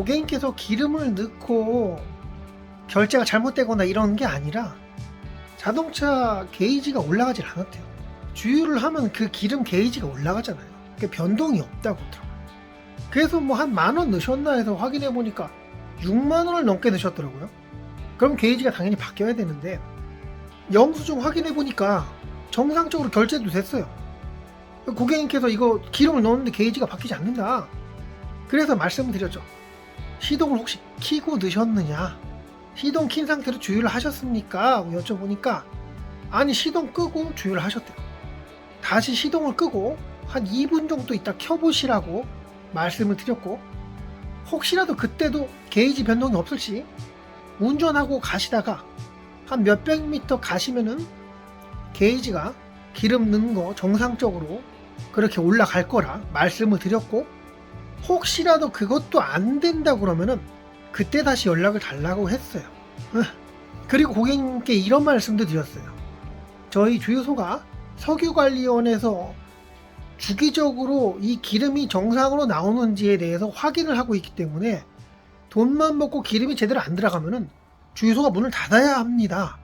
고객님께서 기름을 넣고 결제가 잘못되거나 이런 게 아니라 자동차 게이지가 올라가질 않았대요. 주유를 하면 그 기름 게이지가 올라가잖아요. 그게 변동이 없다고 하더라고요. 그래서 뭐 한 10,000원 넣으셨나 해서 확인해 보니까 60,000원을 넘게 넣으셨더라고요. 그럼 게이지가 당연히 바뀌어야 되는데 영수증 확인해 보니까 정상적으로 결제도 됐어요. 고객님께서 이거 기름을 넣었는데 게이지가 바뀌지 않는다. 그래서 말씀을 드렸죠. 시동을 혹시 켜고 넣으셨느냐, 시동 킨 상태로 주유를 하셨습니까? 하고 여쭤보니까 아니, 시동 끄고 주유를 하셨대요. 다시 시동을 끄고 한 2분 정도 있다 켜보시라고 말씀을 드렸고, 혹시라도 그때도 게이지 변동이 없을 시 운전하고 가시다가 한 몇백 미터 가시면은 게이지가 기름 넣은 거 정상적으로 그렇게 올라갈 거라 말씀을 드렸고, 혹시라도 그것도 안 된다 그러면은 그때 다시 연락을 달라고 했어요. 그리고 고객님께 이런 말씀도 드렸어요. 저희 주유소가 석유관리원에서 주기적으로 이 기름이 정상으로 나오는지에 대해서 확인을 하고 있기 때문에 돈만 먹고 기름이 제대로 안 들어가면은 주유소가 문을 닫아야 합니다.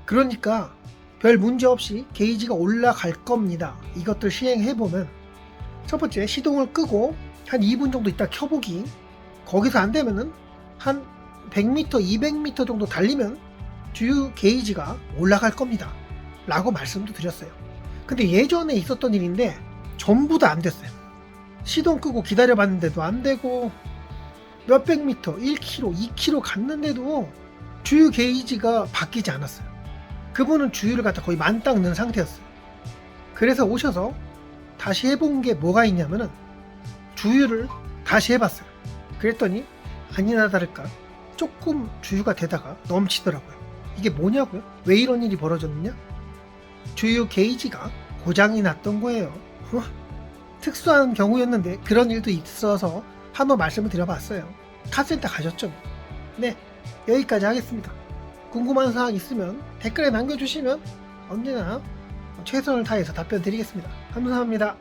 그러니까 별 문제 없이 게이지가 올라갈 겁니다. 이것들 시행해보면 첫 번째, 시동을 끄고 한 2분 정도 있다 켜보기. 거기서 안 되면은 한 100m, 200m 정도 달리면 주유 게이지가 올라갈 겁니다. 라고 말씀도 드렸어요. 근데 예전에 있었던 일인데 전부 다 안 됐어요. 시동 끄고 기다려봤는데도 안 되고, 몇백 미터, 1km, 2km 갔는데도 주유 게이지가 바뀌지 않았어요. 그분은 주유를 갖다 거의 만땅 넣은 상태였어요. 그래서 오셔서 다시 해본 게 뭐가 있냐면은 주유를 다시 해봤어요. 그랬더니 아니나 다를까 조금 주유가 되다가 넘치더라고요. 이게 뭐냐고요? 왜 이런 일이 벌어졌느냐? 주유 게이지가 고장이 났던 거예요. 특수한 경우였는데 그런 일도 있어서 한번 말씀을 드려봤어요. 카센터 가셨죠? 네, 여기까지 하겠습니다. 궁금한 사항 있으면 댓글에 남겨주시면 언제나 최선을 다해서 답변 드리겠습니다. 감사합니다.